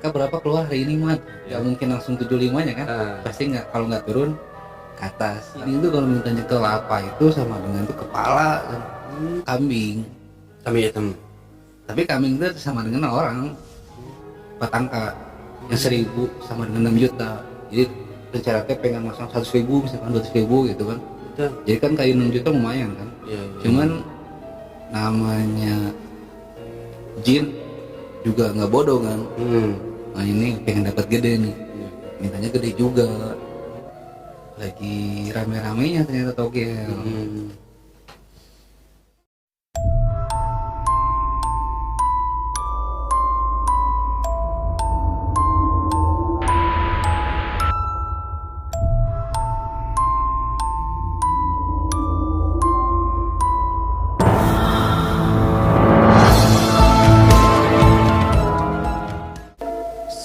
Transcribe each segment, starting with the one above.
angka berapa keluar hari ini Mat? Gak mungkin langsung 75 nya kan? Pasti nggak, kalau nggak turun ke atas. Ini tuh kalau minta nyekel apa itu sama dengan tuh kepala kan. Kambing. Kambing hitam. Tapi kambing itu sama dengan orang 4 angka yang 1000 sama dengan 6 juta. Jadi rencananya pengen masang 100.000 misalkan 200.000 gitu kan. Betul. Jadi kan kayu 6 juta lumayan kan. Iya. Cuman namanya jin juga nggak bodoh kan. Nah ini pengen dapat gede nih, mintanya gede juga. Lagi rame-ramenya ternyata togel.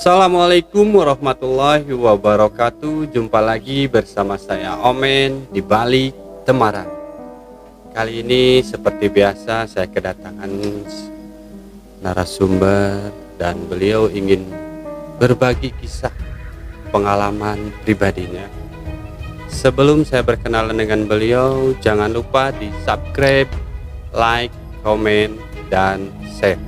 Assalamualaikum warahmatullahi wabarakatuh. Jumpa lagi bersama saya Omen di Bali Temaram. Kali ini seperti biasa saya kedatangan narasumber dan beliau ingin berbagi kisah pengalaman pribadinya. Sebelum saya berkenalan dengan beliau, jangan lupa di subscribe, like, komen, dan share.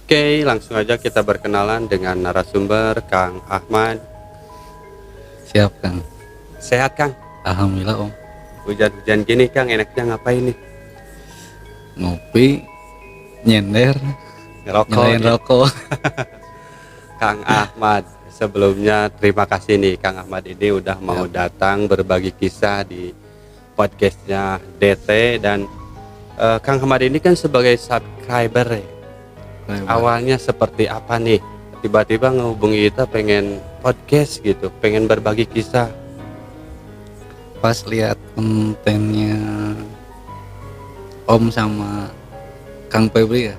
Oke, langsung aja kita berkenalan dengan narasumber Kang Ahmad. Siap Kang. Sehat Kang? Alhamdulillah Om. Hujan-hujan gini Kang, enaknya ngapain nih? Ngopi, nyender, nyalain Ngerokok. rokok. Kang Ahmad, sebelumnya terima kasih nih Kang Ahmad ini udah mau datang berbagi kisah di podcastnya DT. Dan Kang Ahmad ini kan sebagai subscriber ya. Awalnya seperti apa nih? Tiba-tiba ngehubungi kita pengen podcast gitu, pengen berbagi kisah. Pas lihat kontennya Om sama Kang Febri ya,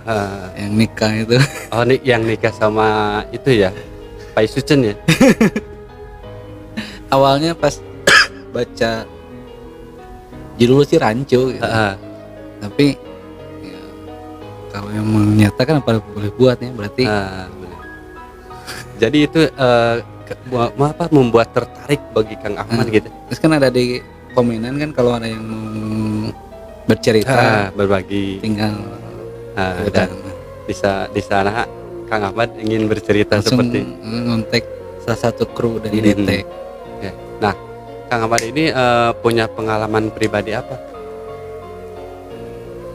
yang nikah itu. Oh nih yang nikah sama itu ya, Pak Isucen ya? Awalnya pas baca judul sih rancu gitu. Tapi ya, kalau yang menyatakan apa boleh buat ya berarti. Bener. Jadi itu membuat tertarik bagi Kang Ahmad gitu. Terus kan ada di komenan kan kalau ada yang mau bercerita berbagi, tinggal dan bisa di sana Kang Ahmad ingin bercerita langsung seperti ngontek salah satu kru dari DT. Ya. Nah, Kang Ahmad ini punya pengalaman pribadi apa?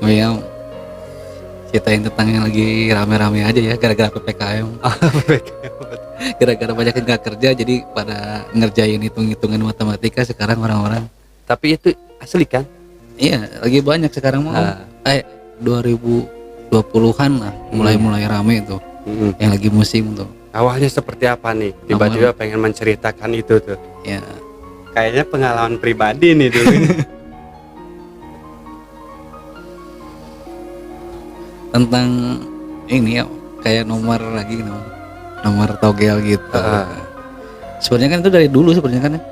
Oh ya, ceritain tentang yang lagi rame-rame aja ya, gara-gara PPKM. Gara-gara banyak yang nggak kerja, jadi pada ngerjain hitung-hitungan matematika sekarang orang-orang. Tapi itu asli kan? Iya, lagi banyak sekarang mau. 2020-an lah, mulai rame tuh. Yang lagi musim tuh. Awalnya seperti apa nih? Tiba-tiba pengen menceritakan itu tuh. Ya. Kayaknya pengalaman pribadi nih dulu. Tentang ini ya, kayak nomor lagi nomor togel gitu. Sebenarnya kan itu dari dulu sebenarnya kan ya.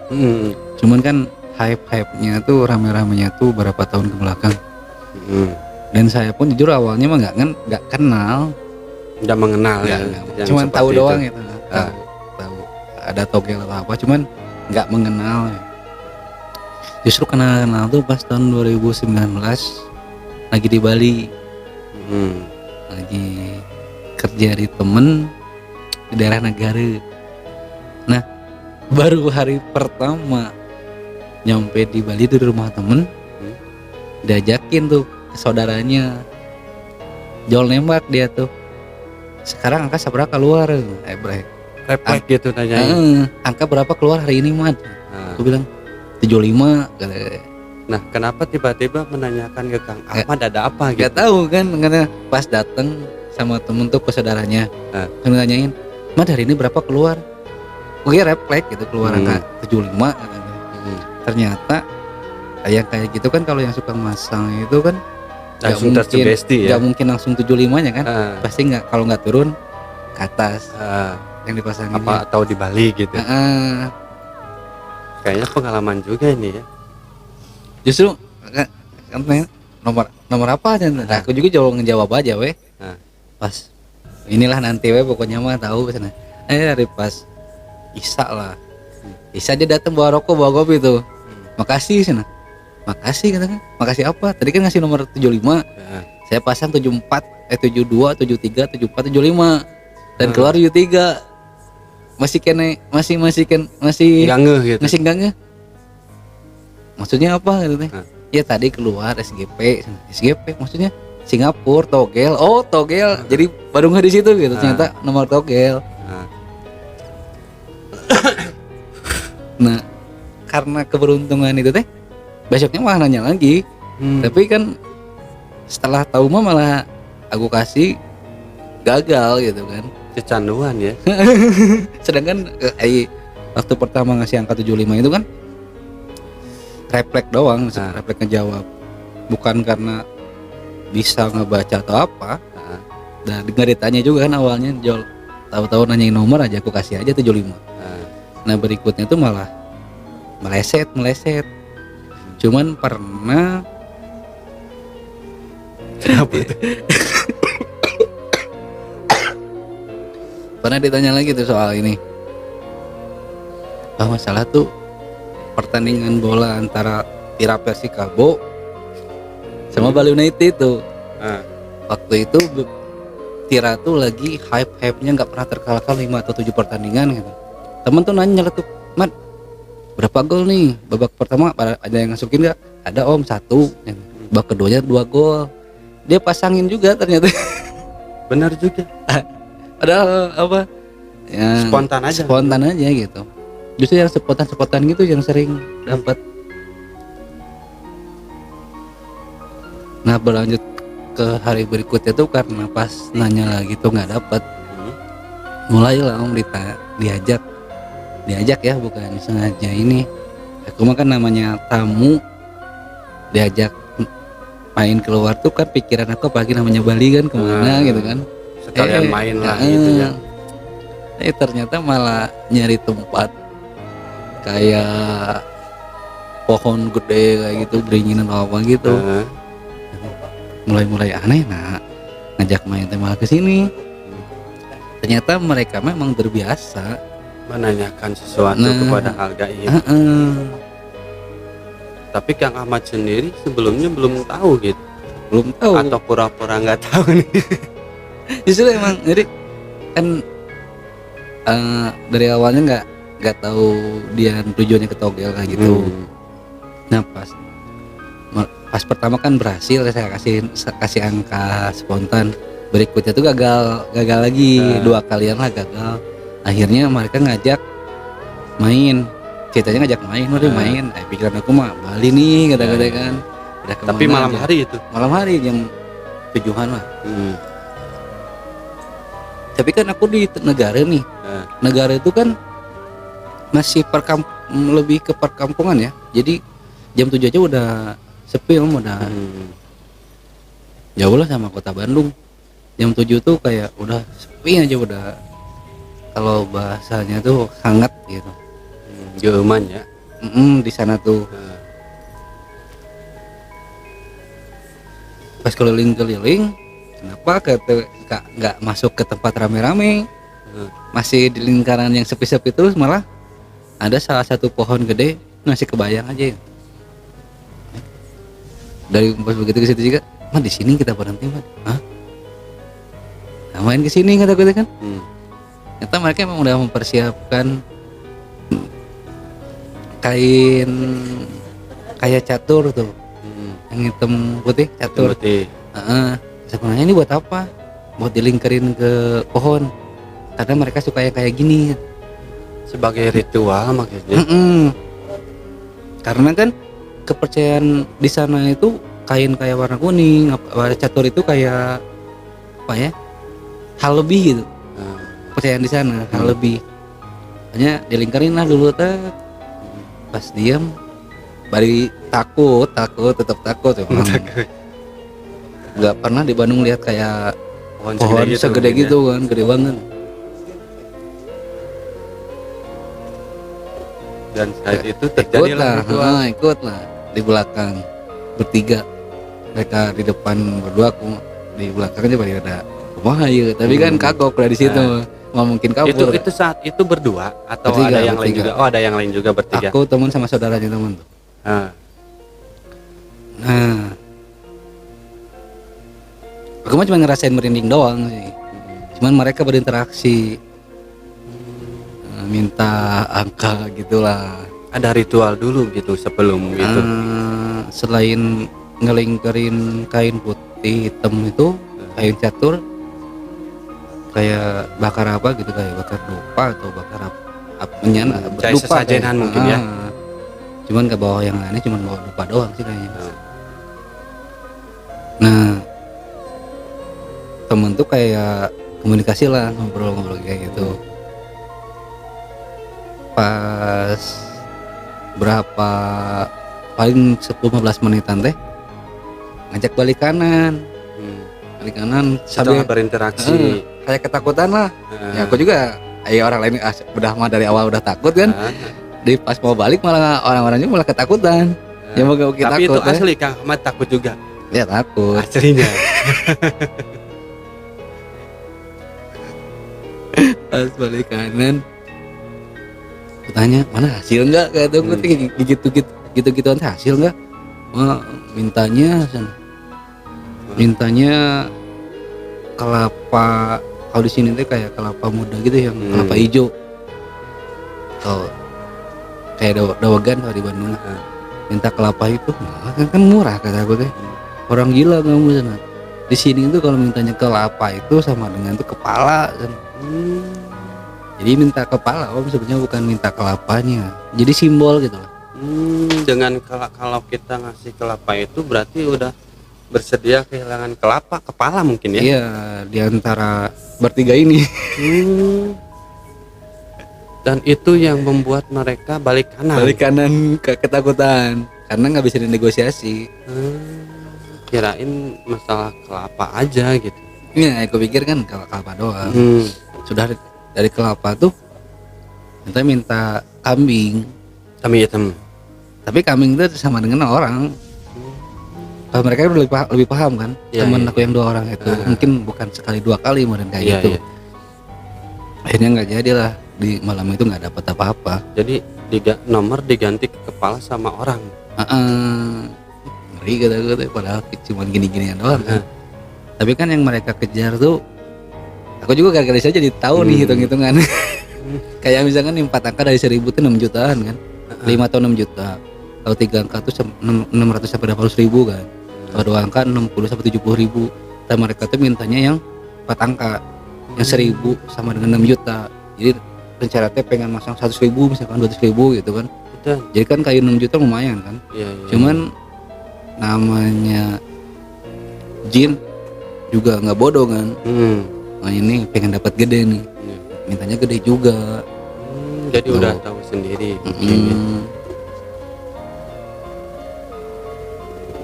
Cuman kan hype-nya tuh rame-ramenya tuh berapa tahun ke belakang. Dan saya pun jujur awalnya mah nggak kenal, nggak mengenal ya. Cuman tahu doang itu. Tahu ada togel atau apa, cuman nggak mengenal ya. Justru kenal tuh pas tahun 2019 lagi di Bali. Lagi kerja di temen di daerah Negara. Nah, baru hari pertama nyampe di Bali tuh di rumah temen, diajakin tuh ke saudaranya jol nembak dia tuh. Sekarang angka seberapa keluar? Refleks gitu nanya. Angka berapa keluar hari ini Mat? Aku bilang 75. Nah, kenapa tiba-tiba menanyakan ke Kang Ahmad ada apa gitu? Gak tahu kan, karena pas dateng sama temen tuh ke saudaranya, nanyain, Mat hari ini berapa keluar? Oke, refleks gitu keluar angka 75. Ternyata kayak gitu kan, kalau yang suka masang itu kan langsung tersugesti ya. Gak mungkin langsung 75 nya kan, pasti nggak, kalau nggak turun ke atas. yang dipasangin. Apa atau di Bali gitu. Heeh. Kayaknya pengalaman juga ini ya. Justru kan nomor apa aja. Nah, aku juga ngejawab aja weh. Nah. Pas inilah nanti weh pokoknya mah tahu sana. Dari pas Isa lah. Isa dia datang bawa rokok bawa kopi tuh. Makasih sana. Makasih katakan. Makasih apa? Tadi kan ngasih nomor 75. Saya pasang 74, 72, 73, 74, 75. Dan keluar 73. Masih Nggak ngeh gitu. masih nggak ngeh. Maksudnya apa gitu teh? Ya tadi keluar SGP maksudnya Singapura togel. Oh, togel. Jadi baru nggak di situ gitu. Ternyata nomor togel. Nah, karena keberuntungan itu teh besoknya malah nanya lagi. Tapi kan setelah tahu mah malah aku kasih gagal gitu kan. Kecanduan ya. Sedangkan waktu pertama ngasih angka 75 itu kan refleks doang, refleks ngejawab. Bukan karena bisa ngebaca atau apa. Dan nggak ditanya juga kan awalnya, Jol. Tahu-tahu nanyain nomor aja aku kasih aja 75. Nah, berikutnya tuh malah meleset. Cuman pernah Kenapa itu? pernah ditanya lagi tuh soal ini. Masalah tuh pertandingan bola antara Tira Persikabo sama Bali United tuh. Waktu itu Tira tuh lagi hype-nya nggak pernah terkalahkan 5 atau 7 pertandingan gitu. Temen tuh nanya tuh, Mat, berapa gol nih? Babak pertama ada yang masukin nggak? Ada om 1. Babak keduanya 2 gol. Dia pasangin juga ternyata. Benar juga. Padahal apa? Ya, spontan aja gitu. Justru yang spontan gitu yang sering dapat. Nah, berlanjut ke hari berikutnya tuh karena pas nanya lagi tuh nggak dapat. Mulailah om diajak ya, bukan sengaja ini. Aku mah kan namanya tamu, diajak main keluar tuh kan pikiran aku apalagi namanya Bali kan kemana gitu kan. Sekalian main lah gitu ya. Ternyata malah nyari tempat kayak pohon gede kayak gitu, beringinan apa gitu. Mulai aneh, nah ngajak main malah ke sini. Ternyata mereka memang terbiasa menanyakan sesuatu kepada harga ini. Tapi Kang Ahmad sendiri sebelumnya belum tahu gitu. Belum tahu. Atau pura-pura nggak tahu nih. Justru emang jadi kan dari awalnya nggak tahu dia tujuannya ke togel kayak gitu. Nah pas pertama kan berhasil, saya kasih angka spontan. Berikutnya tuh gagal lagi 2 kalian lah gagal. Akhirnya mereka ngajak main. Ceritanya ngajak main, udah main. Pikiran aku mah Bali nih kata-kata kan. Tapi malam aja. Hari itu. Malam hari jam 7-an lah. Tapi kan aku di negara nih. Negara itu kan masih lebih ke perkampungan ya. Jadi jam 7 aja udah sepi om, udah jauh lah sama kota Bandung. Jam 7 tuh kayak udah sepi aja, udah kalau bahasanya tuh hangat gitu. Jauman ya. Di sana tuh. Pas keliling-keliling, kenapa nggak masuk ke tempat rame-rame? Masih di lingkaran yang sepi-sepi terus, malah ada salah satu pohon gede masih kebayang aja. Dari pas begitu ke situ juga, mah di sini kita berhenti, mah. Hah? Nah, main ke sini kata gue kan. Ternyata mereka emang udah mempersiapkan kain kayak catur tuh. Yang hitam putih catur. Sebenarnya ini buat apa? Buat dilingkarin ke pohon. Karena mereka suka yang kayak gini. Sebagai ritual makanya. Karena kan kepercayaan di sana itu kain kayak warna kuning, warna catur itu kayak apa ya? Hal lebih gitu. Kepercayaan di sana hal lebih. Hanya dilingkarin lah dulu pas diam bari tetap takut ya. Nggak pernah di Bandung lihat kayak pohon segede gitu kan, gede banget. Dan saat itu ikut terjadilah lah, ritual. ikut lah di belakang bertiga, mereka di depan berdua, aku di belakangnya pada ada kumaha ya, tapi kan kagok lah di situ, nggak mungkin kabur. Itu saat itu berdua atau Bertiga, ada yang lain bertiga. juga? Oh, ada yang lain juga bertiga. Aku teman sama saudaranya teman tuh. Ah, Nah, aku mah cuma ngerasain merinding doang sih. Cuman mereka berinteraksi, minta angka gitulah. ada ritual dulu gitu sebelum gitu. Selain ngelingkerin kain putih hitam itu, kain catur, kayak bakar apa gitu, kayak bakar dupa atau bakar apa nyana, Kayak sesajenan mungkin ya. Cuman gak bawa yang lainnya, cuman bawa dupa doang sih kayaknya. Nah, temen tuh kayak komunikasi lah, ngobrol-ngobrol kayak gitu. Pas berapa, paling 10-15 menitan teh ngajak balik kanan, balik kanan Setelah sambil berinteraksi. kayak ketakutan lah. Ya aku juga, orang lain udah mah dari awal udah takut kan. Di pas mau balik malah orang-orangnya malah ketakutan. Ya mau kita Tapi takut, itu asli Kang Ahmad takut juga. ya takut. Aslinya. Pas balik kanan, aku tanya mana hasil nggak, kata gue gitu-gituan hasil nggak. Mintanya kelapa, kalau di sini tuh kayak kelapa muda gitu, yang kelapa hijau, atau kayak dawagan kalau di Bandung. Minta kelapa itu, kan murah kata gue teh. Orang gila kamu sana. Di sini tuh kalau mintanya kelapa itu sama dengan tuh kepala kan. Jadi minta kepala, sebenarnya bukan minta kelapanya. Jadi simbol gitu lah. Dengan kalau kita ngasih kelapa itu berarti udah bersedia kehilangan kelapa, kepala mungkin ya? Iya, di antara bertiga ini. Dan itu yang membuat mereka balik kanan. Balik kanan, ketakutan karena nggak bisa dinegosiasi. Kirain masalah kelapa aja gitu. Iya, aku pikir kan kelapa doang. Sudah dari kelapa tuh minta kambing. Kambing hitam. Tapi kambing itu sama dengan orang. Kalau mereka udah lebih paham kan. Ya, Temen ya. aku yang 2 orang itu mungkin bukan sekali 2 kali modern kayak Iya, gitu. iya. Akhirnya nggak jadi lah, di malam itu nggak dapat apa-apa. Jadi nomor diganti ke kepala sama orang. Ngeri kata-kata, padahal cuma gini-ginian doang kan. Tapi kan yang mereka kejar tuh, aku juga gara-gara saja jadi tahu nih hitung-hitungan. Kayak misalkan nih 4 angka dari 1000 itu 6 jutaan kan. 5 atau 6 juta. Kalau 3 angka tuh 600 sampai 800 ribu kan. Kalau 2 angka 60 sampai 70 ribu. Dan mereka tuh mintanya yang 4 angka, yang 1000 sama dengan 6 juta. Jadi rencana teh pengen masang 100 ribu, misalkan 200 ribu gitu kan. Betul. Jadi kan kayu 6 juta lumayan kan. Iya. Cuman namanya jin juga nggak bodoh kan. Nah ini pengen dapat gede nih, mintanya gede juga. Jadi udah tahu sendiri.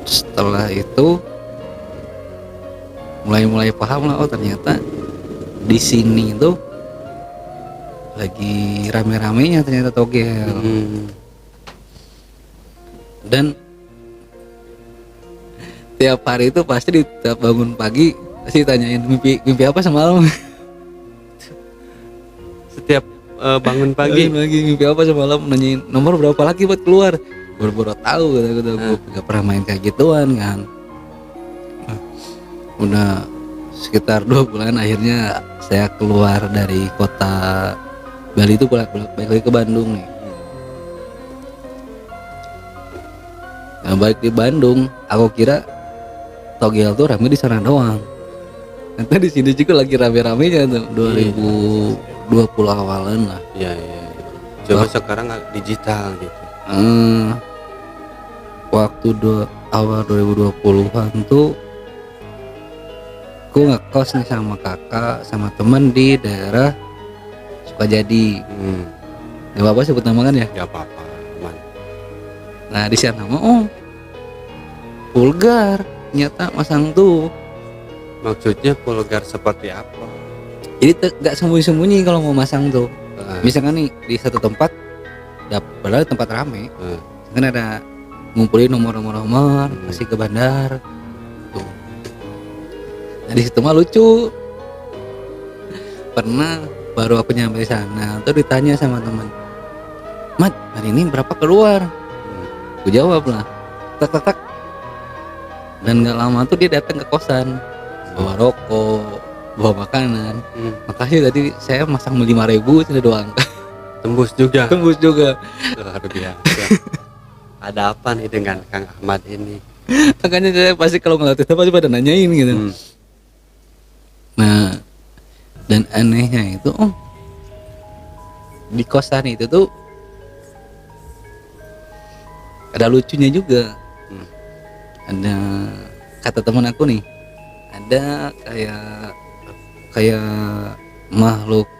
Setelah itu mulai paham lah, oh ternyata di sini tuh lagi rame-ramenya ternyata togel. Dan tiap hari itu pasti tiap bangun pagi pasti tanyain mimpi apa semalam. Setiap bangun pagi mimpi apa semalam, nanyain nomor berapa lagi buat keluar. Baru tahu kata gue gak pernah main kayak gituan kan. Udah sekitar 2 bulan akhirnya saya keluar dari kota Bali itu, balik lagi ke Bandung nih. Nah, balik di Bandung, aku kira togel tuh rame di sana doang. Ternyata di sini juga lagi rame-ramenya tuh 2020 awalan lah. Iya. Coba sekarang digital gitu. Waktu awal 2020-an tuh aku ngekos nih sama kakak sama temen di daerah Sukajadi. Gak apa-apa sebut nama kan ya? Gak apa-apa, aman. Nah di sana mah vulgar nyata masang tuh. Maksudnya vulgar seperti apa? Jadi gak sembunyi-sembunyi kalau mau masang tuh. Misalkan nih di satu tempat padahal tempat rame Heeh. kan, ada ngumpulin nomor kasih ke bandar tuh. Nah di situ mah lucu, pernah baru aku nyampe di sana tuh ditanya sama teman, Mat hari ini berapa keluar? Aku jawab lah, tak, dan nggak lama tuh dia datang ke kosan bawa rokok, bawa makanan. Makasih tadi saya masang 5.000 sudah doang. Tembus juga. Tembus juga. Luar biasa. Ada apa nih dengan Kang Ahmad ini? Makanya saya pasti kalau ngelatih pasti pada nanyain gitu. Nah, dan anehnya itu di kosan itu tuh ada lucunya juga. Ada kata teman aku nih, ada kayak makhluk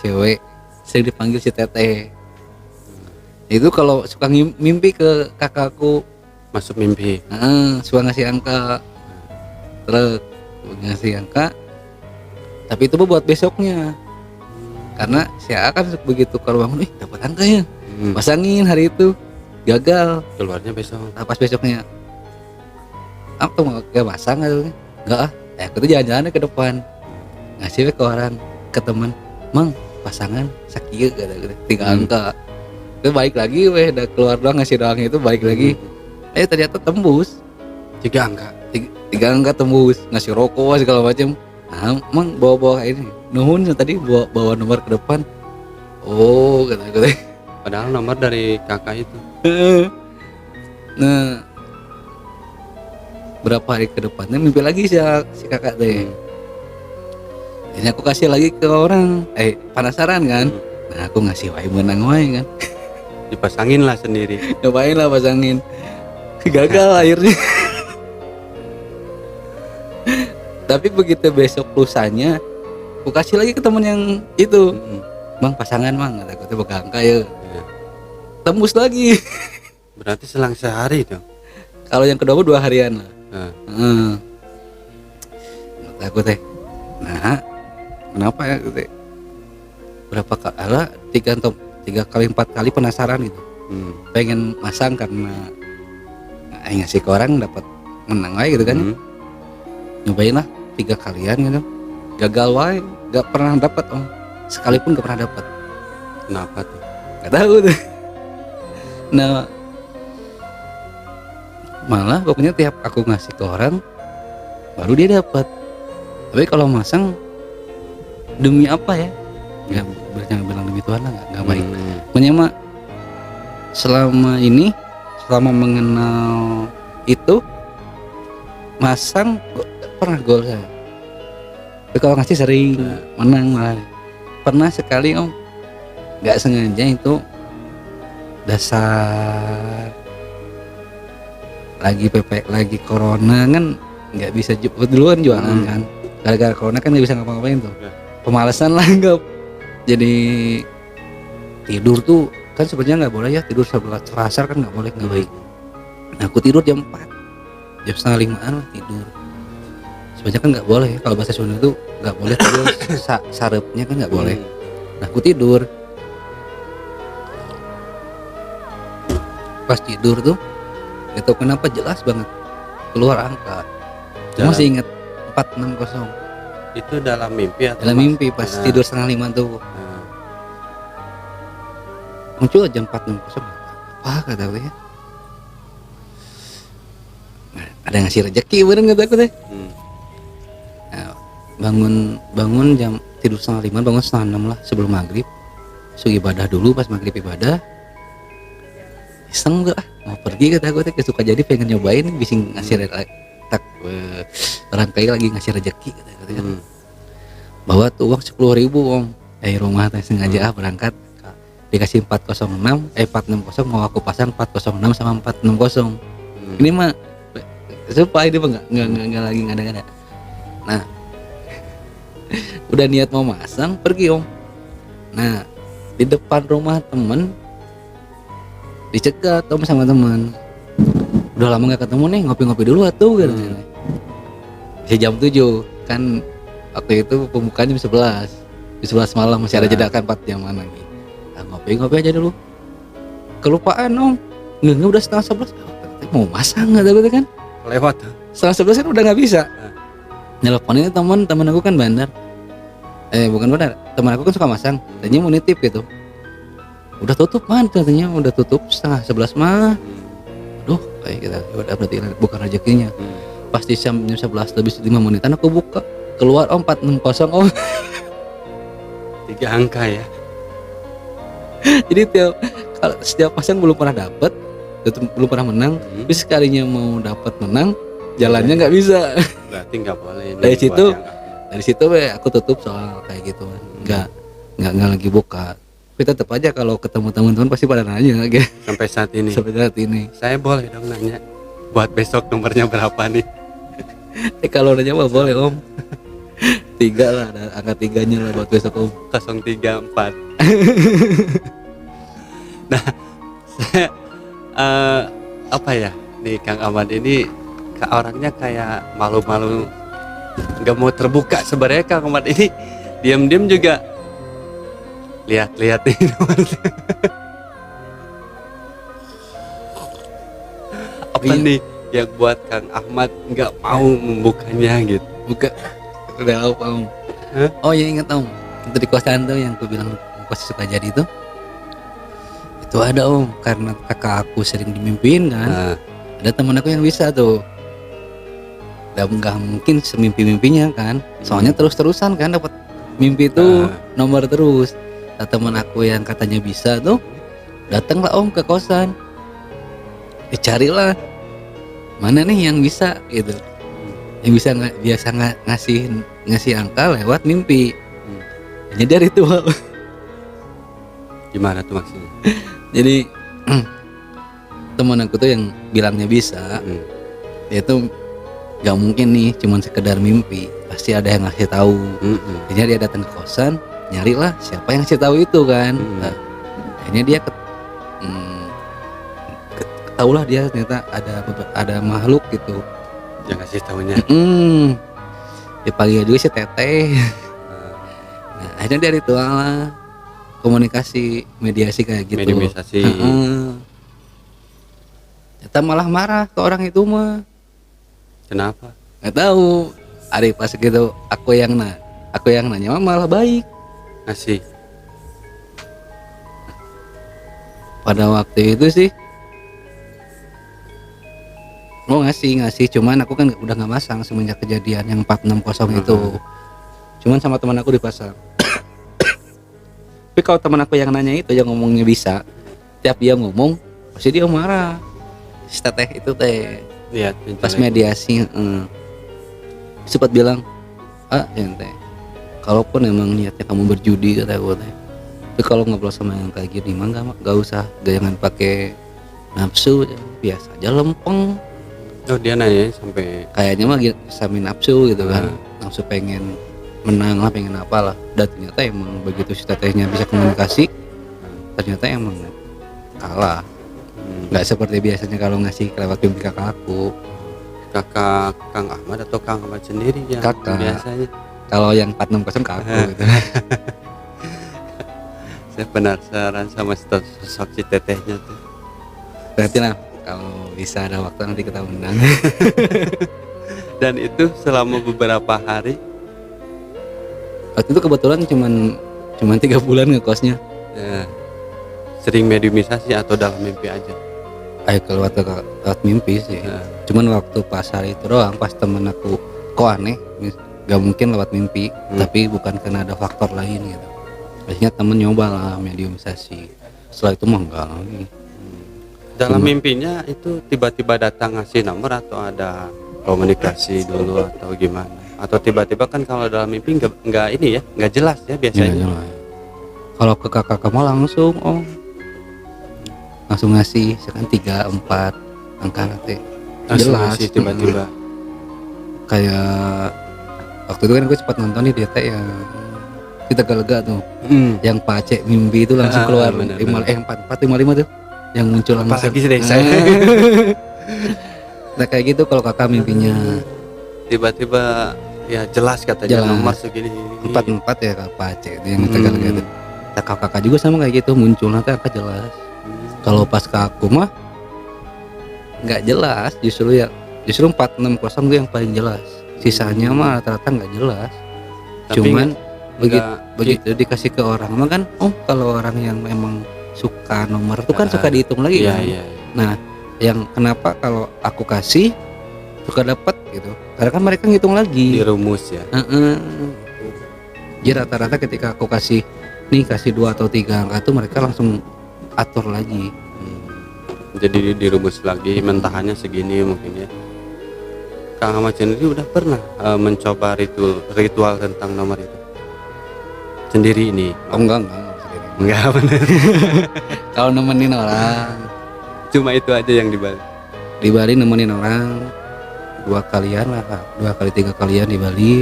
cewek sering dipanggil si Teteh. Itu kalau suka mimpi ke kakakku, Masuk mimpi. suka ngasih angka, terus ngasih angka, tapi itu buat besoknya, karena saya akan begitu kalau bangun, dapat angka ya, pasangin hari itu, gagal, Keluarnya besok. pas besoknya, apa mau gak pasang atau enggak? Aku tuh jalan-jalan ke depan, ngasih ke orang, ke teman, Mang pasangan sakit kata 3 angka. Itu balik lagi udah keluar doang ngasih doang itu balik lagi. Ternyata tembus 3 angka. 3 angka tembus, ngasih rokok segala macam. Nah, Mang bawa ini nuhun tadi bawa nomor ke depan. Oh kata. Padahal nomor dari kakak itu. Nah berapa hari ke depannya mimpi lagi si kakak teh. Ini aku kasih lagi ke orang, penasaran kan? Nah aku ngasih wae menang wae kan. Dipasangin lah sendiri. Cobain lah pasangin, gagal akhirnya. Tapi begitu besok lusanya aku kasih lagi ke temen yang itu, Bang pasangan Bang, kata aku buka angka ya. Tembus lagi. Berarti selang sehari tuh. Kalau yang kedua 2 harian lah. Aku teh, nah kenapa ya teh? Berapa kali 3 kali 4 kali penasaran gitu. Pengen masang karena ngasih ke orang dapat menang wae gitu kan. Nyobain lah 3 kalian gitu. Gagal wae, gak pernah dapat Om. Sekalipun gak pernah dapat. Kenapa tuh? Gak tahu tuh. Nah, malah pokoknya tiap aku ngasih ke orang baru dia dapat. Tapi kalau masang demi apa ya? Jangan bilang demi Tuhan lah, nggak baik. Pokoknya mah selama mengenal itu masang pernah gol saya. Tapi kalau ngasih sering menang malah. Pernah sekali Om, nggak sengaja itu dasar lagi corona kan nggak bisa duluan jualan kan. Gara-gara corona kan nggak bisa ngapa-ngapain tuh. Pemalasan lah nggak. Jadi tidur tuh kan sebenarnya nggak boleh ya, tidur sebelah selasar kan nggak boleh, nggak baik. Nah aku tidur jam 4, jam 4:30 lah tidur. Sebenarnya kan nggak boleh, kalau bahasa Sunda itu nggak boleh tidur sarepnya kan nggak boleh. Nah aku tidur, pas tidur tuh gak tau kenapa jelas banget keluar angka. Masih inget 460. Itu dalam mimpi atau dalam mimpi pas tidur 4:30 tuh muncul jam 460. Apa kata gue ya, ada yang ngasih rezeki bener kata aku teh. Nah, bangun jam tidur 4:30, bangun 5:30 lah sebelum maghrib. Masuk ibadah dulu, pas maghrib ibadah iseng gak mau pergi kata aku teh, suka jadi pengen nyobain bisa ngasih tak rangkai lagi ngasih rezeki kata kan. Bawa tuh uang 10.000 Om rumah teh sengaja berangkat dikasih 460 mau aku pasang 406 sama 460. Ini mah supaya dia nggak lagi ngada-ngada. Nah udah niat mau masang pergi Om. Nah di depan rumah temen dicegat Om sama temen, udah lama nggak ketemu nih, ngopi-ngopi dulu atuh gitu. Bisa jam 7 kan, waktu itu pembukaan jam 11 malam, masih ada jeda kan 4 jam lagi. Nah, ngopi-ngopi aja dulu. kelupaan om, nggak udah setengah 11, mau masang nggak tahu kan, Lewat tuh. setengah 11 kan udah nggak bisa. Nelpon ini teman aku kan bandar, bukan bandar, teman aku kan suka masang, tadinya mau nitip gitu, udah tutup man katanya, udah tutup setengah 11 mah, aduh kayak gitu, udah berarti bukan rezekinya. Pas di jam 11 lebih 5 menitan aku buka, keluar om 460 om. 3 angka ya. Jadi setiap pasang belum pernah dapet, belum pernah menang, tapi sekalinya mau dapat menang, jalannya nggak bisa. Berarti nggak boleh. Dari situ aku tutup soal kayak gitu, nggak lagi buka. Tapi tetap aja kalau ketemu teman-teman pasti pada nanya, gitu. Sampai saat ini. Sampai saat ini. Saya boleh dong nanya, buat besok nomornya berapa nih? Kalau nanya mah boleh om. 3 lah, ada angka 3-nya lah buat besok om. 034. Nah, saya apa ya, nih Kang Ahmad ini orangnya kayak malu-malu, nggak mau terbuka. Sebenarnya Kang Ahmad ini diam-diam juga lihat-lihat nih nomor. Apa nih yang buat Kang Ahmad nggak mau membukanya gitu? Buka udah om. Oh ya ingat om, itu di kosan tuh yang aku bilang kos suka jadi itu ada om, karena kakak aku sering dimimpiin kan. Ada teman aku yang bisa tuh, dan nggak mungkin semimpi-mimpinya kan, soalnya terus-terusan kan dapat mimpi itu nomor terus. Nah, teman aku yang katanya bisa tuh datanglah om ke kosan, dicarilah mana nih yang bisa gitu, yang bisa biasa ngasih angka lewat mimpi. Jadi dari itu gimana tuh maksudnya? Jadi teman aku tuh yang bilangnya bisa, dia tuh nggak mungkin nih cuman sekedar mimpi, pasti ada yang ngasih tahu. Akhirnya dia datang ke kosan, nyarilah siapa yang ngasih tahu itu kan. Akhirnya dia ketahulah dia ternyata ada makhluk gitu yang ngasih tahunya. Dipanggil juga si Teteh. Nah, akhirnya dari ritual lah, komunikasi, mediasi kayak gitu. Mediasi. Ternyata malah marah ke orang itu mah. Kenapa? Nggak tahu. Hari pas gitu aku yang nanya malah baik. Ngasih. Pada waktu itu sih mau ngasih, cuman aku kan udah nggak masang semenjak kejadian yang 460 itu. Cuman sama teman aku dipasang. Tapi kalau teman aku yang nanya itu, yang ngomongnya bisa, tiap dia ngomong pasti dia marah. Si Teteh itu teh Lihat pas mediasi sempat bilang, teh kalaupun emang niatnya kamu berjudi, kata aku teh, tapi kalau ngobrol sama yang kayak gini mah nggak usah, jangan pakai nafsu, biasa aja lempeng. Oh dia nanya sampai kayaknya mah sampai nafsu gitu kan, nafsu pengen menang lah, pengen apalah. Dan ternyata emang begitu si Tetehnya bisa komunikasi, ternyata emang kalah. Nggak seperti biasanya kalau ngasih lewat mimpi kakak aku. Kakak Kang Ahmad atau Kang Ahmad sendiri ya? Kakak. Biasanya. Kalau yang 460 ke aku gitu. Saya penasaran sama sosok si Tetehnya tuh. Berarti lah kalau bisa ada waktu nanti kita undang. Dan itu selama beberapa hari. Waktu itu kebetulan cuman 3 bulan ngekosnya. Sering mediumisasi atau dalam mimpi aja? Ayo keluar lewat mimpi sih. Cuman waktu pas hari itu doang, pas temen aku kok aneh, gak mungkin lewat mimpi, tapi bukan karena ada faktor lain gitu. Akhirnya temen nyoba lah mediumisasi. Setelah itu mah enggak lagi. Dalam mimpinya itu tiba-tiba datang ngasih nomor atau ada komunikasi dulu atau gimana? Atau tiba-tiba kan kalau dalam mimpi nggak ini ya, nggak jelas ya biasanya. Kalau ke kakak kamu langsung ngasih, sekarang 3, 4 angka nanti jelas tiba-tiba. Kayak waktu itu kan gue sempat nonton nih DT yang kita Tegalega tuh, yang Pak Aceh mimpi itu langsung keluar 455 tuh yang muncul langsung. Apalagi sih saya. Nah kayak gitu kalau kakak mimpinya tiba-tiba ya jelas katanya jelas. Nomor segini 44 ya Pak Aceh itu yang Tegalega tuh. Kakak juga sama kayak gitu, muncul nanti angka jelas. Kalau pas ke aku mah nggak jelas, justru 460 gue yang paling jelas, sisanya mah rata-rata nggak jelas. Tapi Cuman nggak- begitu dikasih ke orang mah kan, oh kalau orang yang memang suka nomor itu kan suka dihitung lagi Iya, kan. iya. Nah, yang kenapa kalau aku kasih suka dapat gitu, karena kan mereka ngitung lagi. Dirumus ya. Jadi rata-rata ketika aku kasih 2 atau 3 angka tuh mereka langsung atur lagi. Jadi dirumus lagi, mentahannya segini mungkin ya. Kang Ahmad sendiri udah pernah mencoba ritual tentang nomor itu sendiri ini? Oh enggak. Enggak bener. Kalau nemenin orang Cuma itu aja yang dibalik. di Bali, nemenin orang 2 kalian lah, 2 kali 3 kalian di Bali.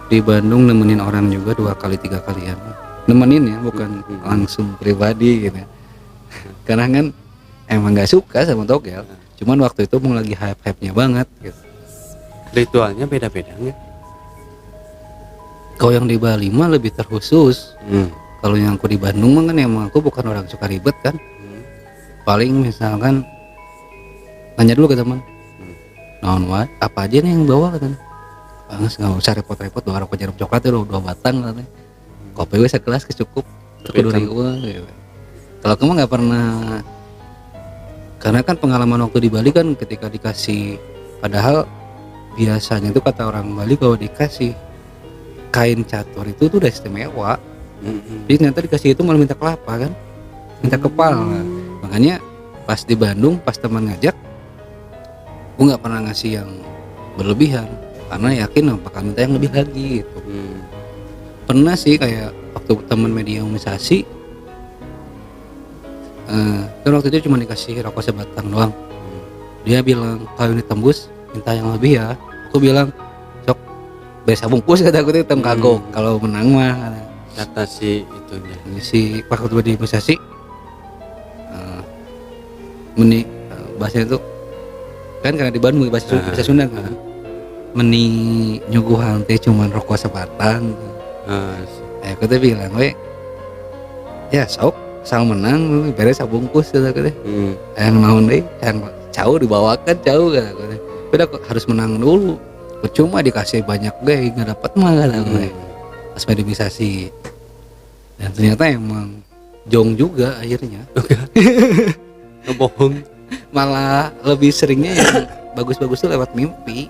Di Bandung nemenin orang juga 2 kali 3 kalian. Nemenin ya, bukan langsung pribadi gitu. Karena kan emang nggak suka sama togel. Cuman waktu itu mau lagi hype-nya banget gitu. Ritualnya beda-beda nggak? Kalau yang di Bali mah lebih terkhusus. Kalau yang aku di Bandung mah kan emang aku bukan orang suka ribet kan. Paling misalkan nanya dulu ke teman, naon wae, apa aja nih yang bawa katanya. Banges nggak usah repot-repot, bawa rokok jarum coklat ya lo 2 batang katanya. Kopi gue segelas kecukup, kudu riweuh gitu. Kalau kamu nggak pernah, karena kan pengalaman waktu di Bali kan ketika dikasih, padahal biasanya itu kata orang Bali kalau dikasih kain catur itu tuh udah istimewa. Jadi ternyata dikasih itu malah minta kelapa kan, minta kepala. Makanya pas di Bandung, pas teman ngajak, gue nggak pernah ngasih yang berlebihan karena yakin bakal minta yang lebih lagi gitu. Pernah sih kayak waktu teman mediumisasi, kan waktu itu cuma dikasih rokok sebatang doang. Dia bilang kalau ini tembus minta yang lebih ya. Aku bilang sok besa bungkus kata aku tuh tem kagok kalau menang mah. Kata si itunya. Si waktu mediumisasi bahasa itu kan karena di Bandung bahasa Sunda kan. Meni nyuguhan teh cuman rokok sebatang. Aku tuh bilang we ya sok sang menang beres sabungkus kata aku teh. Yang mau deh yang jauh dibawakan jauh kata aku teh. Udah harus menang dulu. Percuma dikasih banyak deh nggak dapat mah kata aku teh. Pas mediumisasi. Dan ternyata emang jong juga akhirnya. Ngebohong. Malah lebih seringnya yang bagus-bagus tuh lewat mimpi.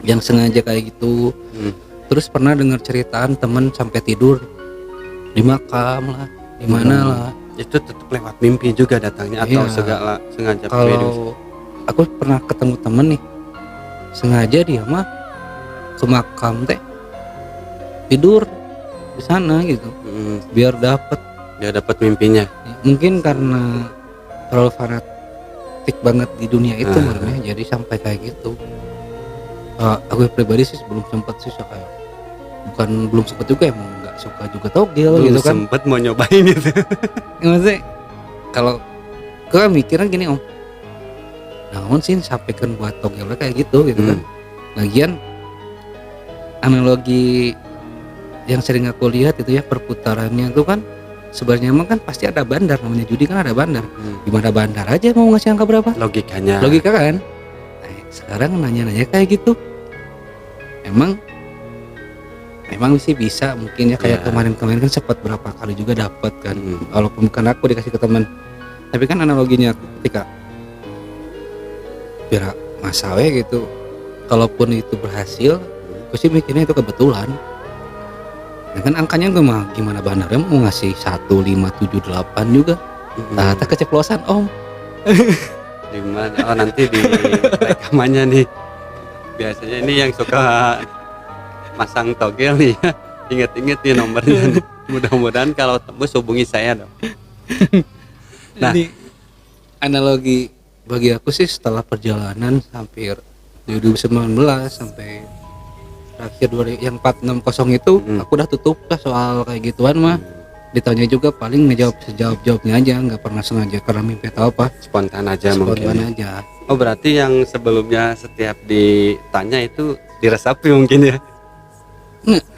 Yang sengaja kayak gitu. Terus pernah dengar ceritaan temen sampai tidur di makam lah, di mana lah. Itu tetap lewat mimpi juga datangnya atau Iya. sengaja? Kalau aku pernah ketemu temen nih, sengaja dia mah ke makam teh tidur di sana gitu, biar dapat. Dia dapat mimpinya. Mungkin karena terlalu fanatik banget di dunia itu makanya jadi sampai kayak gitu. Aku pribadi sih belum sempat sih kayak, bukan belum sempat juga, emang nggak suka juga togel Belum gitu kan. sempet mau nyobain itu. Ya, maksudnya kalau gue mikirnya gini om, namun sih sampaikan buat togelnya kayak gitu kan. Lagian analogi yang sering aku lihat itu ya, perputarannya itu kan sebenarnya emang kan pasti ada bandar, namanya judi kan ada bandar. Gimana bandar aja mau ngasih angka berapa? Logikanya. Logika kan. Nah, sekarang nanya-nanya kayak gitu, emang sih bisa mungkin ya kayak kemarin-kemarin kan sempat berapa kali juga dapat kan. Walaupun bukan aku dikasih ke teman, tapi kan analoginya ketika biar masalah gitu, kalaupun itu berhasil, aku sih mikirnya itu kebetulan. Ya kan angkanya gue mah gimana bandarnya mau ngasih 1578 juga. Ternyata keceplosan om. Gimana? Oh nanti di rekamannya nih. Biasanya ini yang suka masang togel nih ya. Ingat-ingat nih nomornya nih. Mudah-mudahan kalau tembus hubungi saya dong. Nah, Jadi analogi bagi aku sih setelah perjalanan hampir 2019 sampai terakhir yang 460 itu aku udah tutup lah soal kayak gituan mah. Ditanya juga paling sejawab-jawabnya aja, nggak pernah sengaja karena mimpi atau apa. Spontan aja mungkin. Spontan aja. Oh berarti yang sebelumnya setiap ditanya itu diresapi mungkin ya?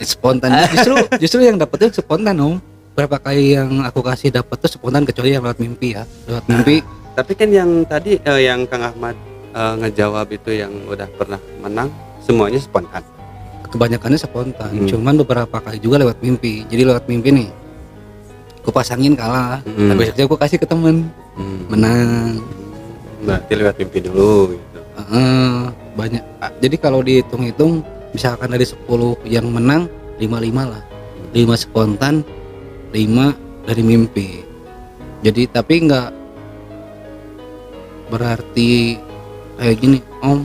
Spontan justru yang dapetnya spontan om. berapa kali yang aku kasih dapat tuh spontan, kecuali yang lewat mimpi ya, lewat mimpi. Tapi kan yang tadi yang Kang Ahmad ngejawab itu yang udah pernah menang semuanya spontan. Kebanyakannya spontan, cuman beberapa kali juga lewat mimpi. Jadi lewat mimpi nih, aku pasangin kalah, tapi besoknya aku kasih ke temen, menang. Berarti lewat mimpi dulu gitu. Banyak. Jadi kalau dihitung-hitung, misalkan dari 10 yang menang 5-5 lah, 5 spontan, 5 dari mimpi. Jadi tapi nggak berarti kayak gini Om,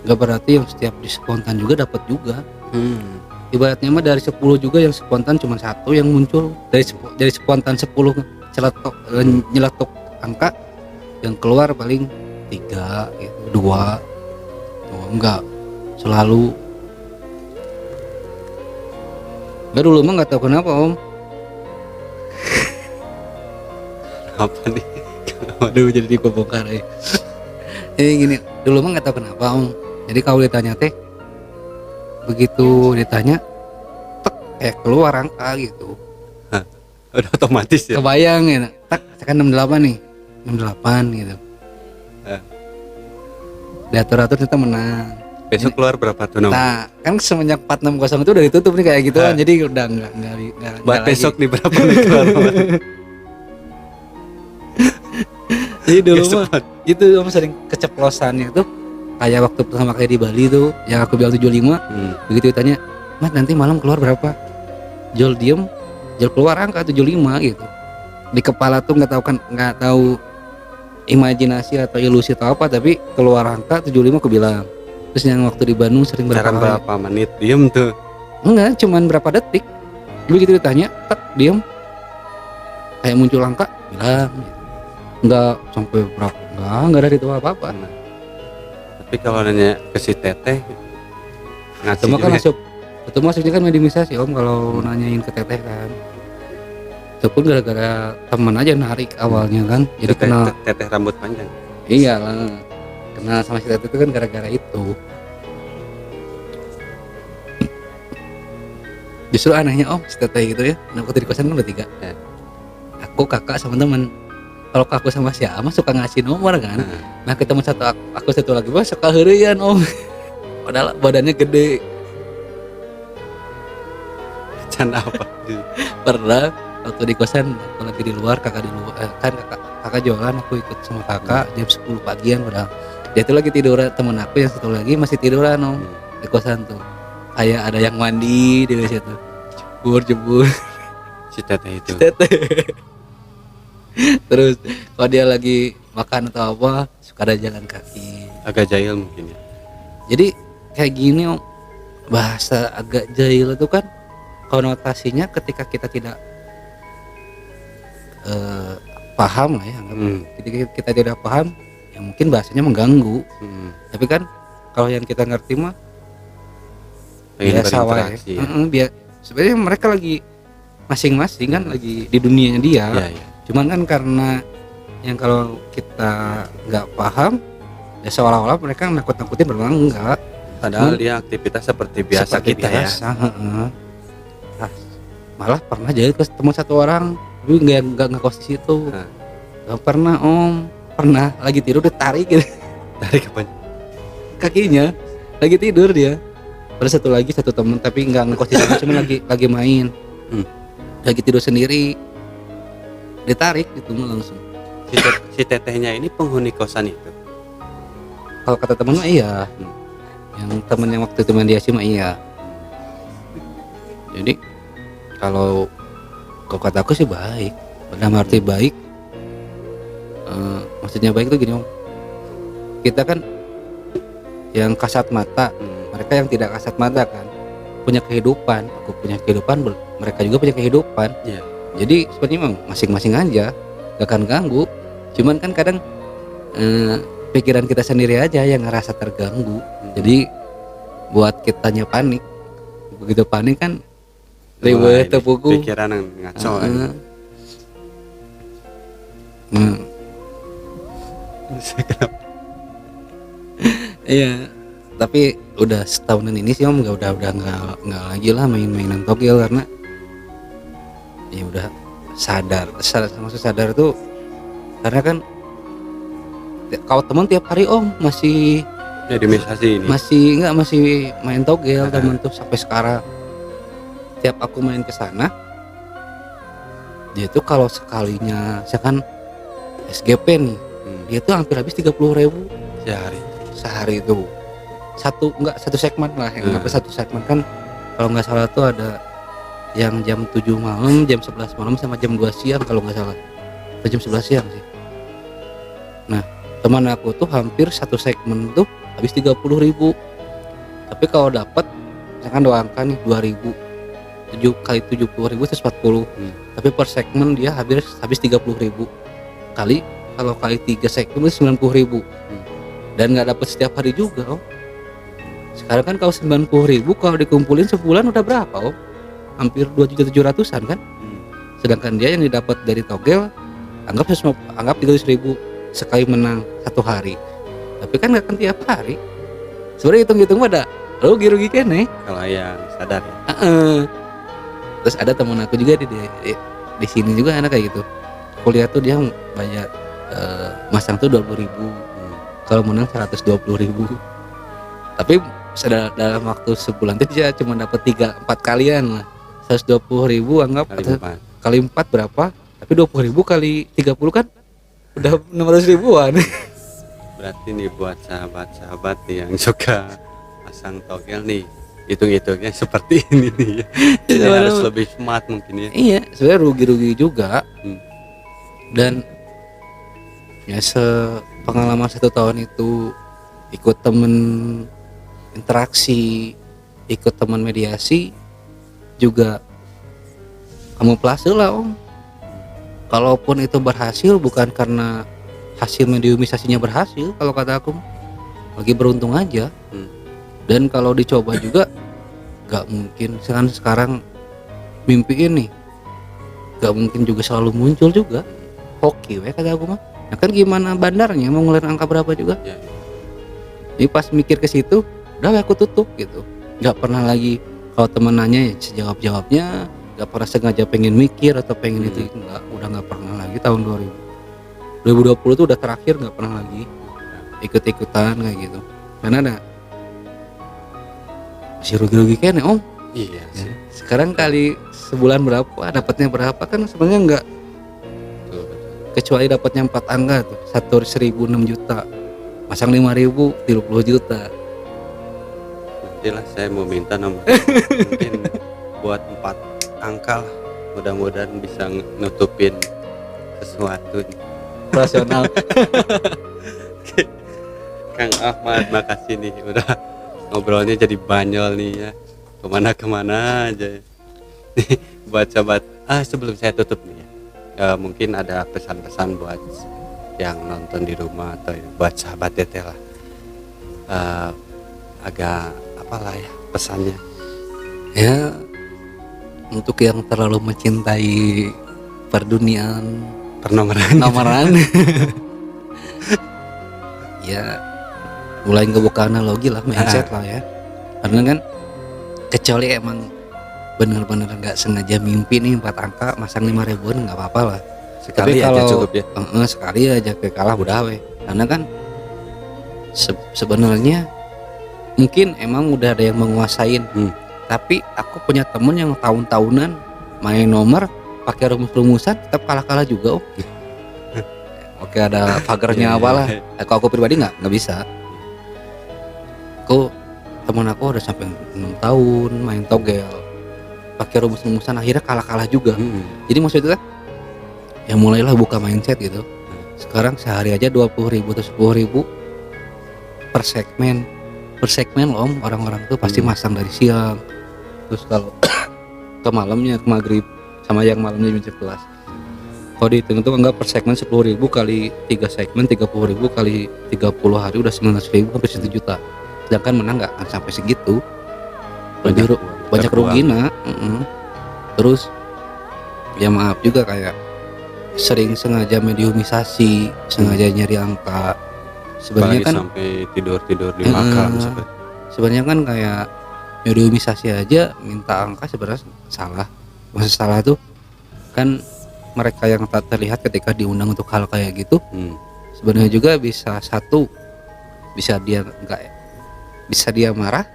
nggak berarti yang setiap di spontan juga dapat juga. Ibaratnya mah dari 10 juga yang spontan cuma 1 yang muncul. Dari spontan 10 nyeletuk angka, yang keluar paling 3 gitu, 2. Enggak selalu. Enggak, dulu mah nggak tahu kenapa Om. Apa nih? Waduh, jadi dibongkar ya. Jadi gini, dulu mah nggak tahu kenapa Om. Jadi kalau ditanya teh, begitu ditanya, tek, keluar angka gitu. Hah, udah otomatis ya. Kebayang ya, tak, kan 68 nih, 68 gitu. Diatur-atur kita menang. Besok keluar berapa tuh nomor? Nah, kan semenjak 460 itu udah ditutup nih kayak gitu kan. Jadi udah enggak Buat besok nih berapa nih keluar? Jadi dulu mah itu Om sering keceplosannya tuh kayak waktu pertama kali di Bali tuh yang aku bilang 75. Begitu ditanya, "Mas, nanti malam keluar berapa?" Jol diem, Jol keluar angka 75 gitu. Di kepala tuh nggak tahu imajinasi atau ilusi atau apa, tapi keluar angka 75 aku bilang. Terus yang waktu di Bandung sering berapa menit diem tuh? Enggak, cuman berapa detik. Begitu ditanya, tak diem. Kayak muncul angka, bilang. Enggak sampai berapa, enggak ada itu apa-apa. Tapi kalau nanya ke si Teteh ngasih kan masuk, itu maksudnya kan minimalisasi Om kalau nanyain ke Teteh kan. Itu pun gara-gara teman aja narik awalnya kan. Jadi kenal Teteh rambut panjang. Iyalah, kenal sama si Teteh itu kan gara-gara itu. Justru anehnya Om, si Teteh gitu ya, waktu di kosan kan bertiga. Aku, kakak, sama temen. Kalau aku sama si Ama suka ngasih nomor kan. Nah ketemu aku satu lagi mah suka heureuyan Om. Padahal badannya gede. Can apa? Pernah waktu di kosan, waktu lagi di luar, kakak di luar, kan kakak jualan, aku ikut sama kakak jam 10 pagian udah. Dia itu lagi tidur, temen aku yang satu lagi masih tiduran Om di kosan tuh. Kayak ada yang mandi di situ. Jebur. Si Teteh itu. Terus kalau dia lagi makan atau apa suka ada jalan kaki, agak jahil mungkin ya. Jadi kayak gini Om, bahasa agak jahil itu kan konotasinya ketika kita tidak paham lah ya, ketika kita tidak paham ya mungkin bahasanya mengganggu. Tapi kan kalau yang kita ngerti mah biasa wae ya. Sebenarnya mereka lagi masing-masing kan lagi di dunianya dia ya. Cuman kan karena yang kalau kita nggak paham ya seolah-olah mereka nakut-nakutin, memang enggak. Padahal dia aktivitas seperti biasa kita biasa, ya. Malah pernah jadi ketemu satu orang, tapi nggak ngekos di situ. Nggak pernah Om, pernah lagi tidur ditarik gitu. Tarik apa? Kakinya, lagi tidur dia. Terus satu temen tapi nggak ngekos di situ, cuma lagi main, lagi tidur sendiri. Ditarik gitu langsung. Si Tetehnya ini penghuni kosan itu. Kalau kata temen mah iya. Yang temen yang waktu teman dia sih mah iya. Jadi kalau kata aku sih baik. Dalam arti baik. Maksudnya baik itu gini Om. Kita kan yang kasat mata, mereka yang tidak kasat mata kan punya kehidupan. Aku punya kehidupan, mereka juga punya kehidupan. Jadi sebenarnya masing-masing aja, gak akan ganggu. Cuman kan kadang pikiran kita sendiri aja yang ngerasa terganggu. Jadi buat kitanya panik. Begitu panik kan ribet tepuku. Pikiran yang ngaco. Iya, tapi udah setahunan ini sih Om udah nggak lagi lah main-mainan togel, karena ya ya udah maksud sadar tuh karena kan kalau teman tiap hari om masih Mediumisasi ini. masih main togel teman tuh sampai sekarang. Tiap aku main ke sana, dia tuh kalau sekalinya misalkan SGP nih, dia tuh hampir habis 30.000 sehari itu. Satu segmen lah, yang satu segmen kan kalau nggak salah tuh ada yang jam 7 malam, jam 11 malam sama jam 2 siang kalau nggak salah. Atau jam 11 siang sih. Nah, teman aku tuh hampir satu segmen tuh habis 30.000. Tapi kalau dapat misalkan dua angka nih 2.000, 7 kali 70.000 itu 40. Tapi per segmen dia habis 30.000 kali, kalau kali 3 segmen itu 90.000. Dan nggak dapat setiap hari juga om. Sekarang kan kalau 90.000 kalau dikumpulin sebulan udah berapa om? Hampir 2.700.000-an kan. Sedangkan dia yang didapat dari togel anggap 300.000 sekali menang satu hari. Tapi kan nggak kan tiap hari. Sebenarnya hitung-hitung ada rugi kan nih kalau yang sadar ya. Terus ada teman aku juga di sini juga anak kayak gitu. Kuliah tuh dia bayar masang tuh 20.000. Kalau menang 120.000. Tapi dalam waktu sebulan itu dia cuma dapat 3-4 kalian lah. 120.000 anggap kali 4 berapa? Tapi 20.000 kali 30 kan udah 600.000-an. Berarti nih buat sahabat-sahabat yang suka pasang togel nih, hitung-hitungnya seperti ini nih ya. Jadi harus lebih smart mungkin ya. Iya, sebenarnya rugi-rugi juga. Dan ya pengalaman 1 tahun itu ikut temen interaksi, ikut teman mediasi juga kamuflase lah om. Kalaupun itu berhasil bukan karena hasil mediumisasinya berhasil, kalau kata aku lagi beruntung aja. Dan kalau dicoba juga gak mungkin sekarang mimpi ini gak mungkin juga selalu muncul juga. Hoki kata aku mah. Nah kan gimana bandarnya mau ngeluarin angka berapa juga. Jadi pas mikir ke situ udah aku tutup gitu. Gak pernah lagi kalau temen nanya ya sejawab-jawabnya. Gak pernah sengaja pengen mikir atau pengen itu udah gak pernah lagi. Tahun 2020 tuh udah terakhir gak pernah lagi ikut-ikutan kayak gitu. Karena ada masih rugi-rugi kan ya om. Iya sih. Ya. Sekarang kali sebulan berapa dapatnya berapa kan sebenarnya enggak. Kecuali dapatnya 4 angka tuh 1.006 juta, masang 5.000 30 juta. Nantilah saya mau minta nomor mungkin buat 4 angka lah, mudah-mudahan bisa nutupin sesuatu Rasional. Kang Ahmad makasih nih udah ngobrolnya jadi banyol nih ya, kemana-kemana aja. Buat sahabat, sebelum saya tutup nih ya, mungkin ada pesan-pesan buat yang nonton di rumah atau buat sahabat Teteh lah, agak apalah ya pesannya Ya untuk yang terlalu mencintai perduniaan pernomoran ya mulai ngebuka analogi lah, mindset lah ya. Karena kan kecuali emang bener-bener nggak sengaja mimpi nih 4 angka masang 5.000-an nggak apa-apa lah. sekali tapi aja kalau cukup ya. Sekali aja kalah udah we. Karena kan sebenarnya mungkin emang udah ada yang menguasain. Tapi aku punya temen yang tahun-tahunan main nomor pakai rumus-rumusan tetap kalah-kalah juga. Oke ada pagernya apalah. Kalau aku pribadi nggak bisa. Temen aku udah sampai 6 tahun main togel pakai rumus-rumusan akhirnya kalah-kalah juga. Jadi maksudnya ya mulailah buka mindset gitu. Sekarang sehari aja 20.000 atau 10.000 per segmen loh om. Orang-orang tuh pasti masang dari siang, terus kalau ke malamnya ke maghrib sama yang malamnya jam 11. Kalau dihitung itu enggak per segmen 10.000 kali 3 segmen 30.000 kali 30 hari udah 900.000 hampir 1 juta. Sedangkan menang nggak akan sampai segitu. Banyak rugi nak. Terus ya maaf juga kayak sering sengaja mediumisasi, sengaja nyari angka. Sebenarnya kan sampai tidur di makam sebenarnya kan kayak mediumisasi aja minta angka sebenarnya salah. Maksud salah tuh kan mereka yang tak terlihat ketika diundang untuk hal kayak gitu Hmm. sebenarnya juga bisa satu, bisa dia enggak, bisa dia marah,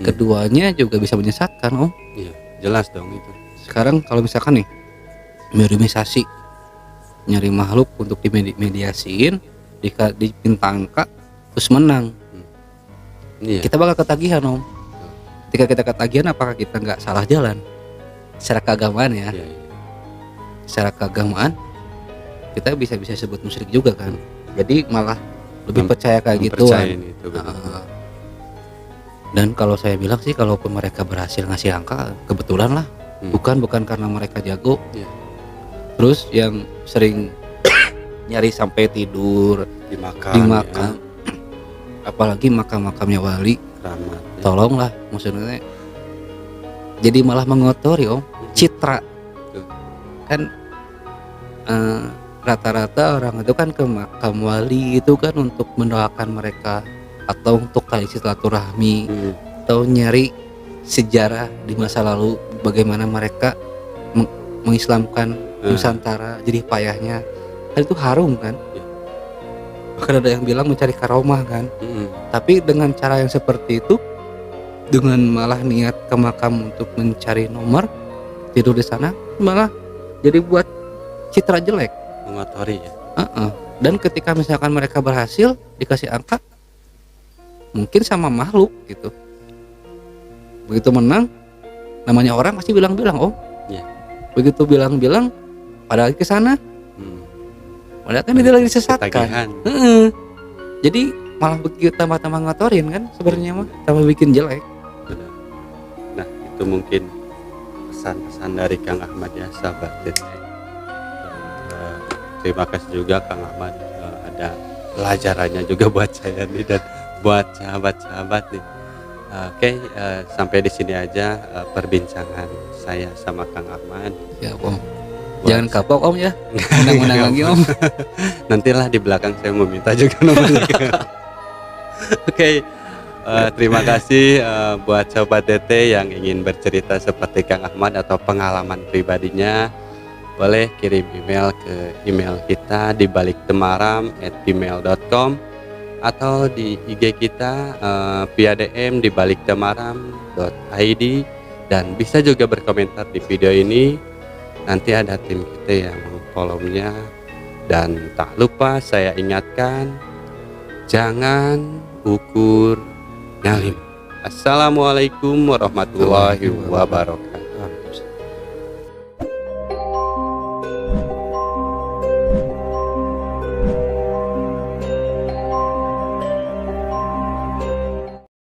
keduanya juga bisa menyesatkan Om. Iya, jelas dong itu. Sekarang kalau misalkan nih minimalisasi nyari makhluk untuk dimediasiin, dipinta angka terus menang, Iya. kita bakal ketagihan Om. Ketika kita ketagihan, apakah kita nggak salah jalan secara keagamaan ya? Iya, iya. Secara keagamaan kita bisa sebut musyrik juga kan. Jadi malah lebih percaya kayak gitu kan. Mempercayain itu, benar. Dan kalau saya bilang sih, kalaupun mereka berhasil ngasih angka, kebetulan lah, bukan karena mereka jago. Iya. Terus yang sering nyari sampai tidur Dimakan, di makam, apalagi makam-makamnya wali, keramat, ya. tolonglah, maksudnya jadi malah mengotori Om citra. Betul. Kan rata-rata orang itu kan ke makam wali itu kan untuk mendoakan mereka atau untuk tali silaturahmi, atau nyari sejarah di masa lalu bagaimana mereka mengislamkan Nusantara, jadi payahnya kan itu harum kan. Bahkan ada yang bilang mencari karomah kan. Tapi dengan cara yang seperti itu, dengan malah niat ke makam untuk mencari nomor, tidur di sana, malah jadi buat citra jelek, Mengotori ya. Dan ketika misalkan mereka berhasil dikasih angka, mungkin sama makhluk gitu, begitu menang, namanya orang pasti bilang-bilang Om. Iya. Begitu bilang-bilang, padahal ke sana, padahal kan dia lagi disesatkan. Ketagihan. Jadi malah begitu tambah-tambah ngotorin kan sebenarnya mah, tambah bikin jelek. Benar. Nah, itu mungkin pesan-pesan dari Kang Ahmad ya, sahabat DT. Terima kasih juga Kang Ahmad, ada pelajarannya juga buat saya nih dan buat sahabat-sahabat nih. Oke, sampai di sini aja perbincangan saya sama Kang Ahmad. Ya Om, jangan kapok Om ya, menang-menang lagi Om. Nantilah di belakang saya mau minta juga nomornya. Oke, terima kasih buat sobat DT yang ingin bercerita seperti Kang Ahmad atau pengalaman pribadinya. Boleh kirim email ke email kita di balikdemaram@gmail.com atau di IG kita via DM di balikdemaram.id, dan bisa juga berkomentar di video ini. Nanti ada tim kita yang follow-nya. Dan tak lupa saya ingatkan, jangan ukur nyali. Assalamualaikum warahmatullahi wabarakatuh.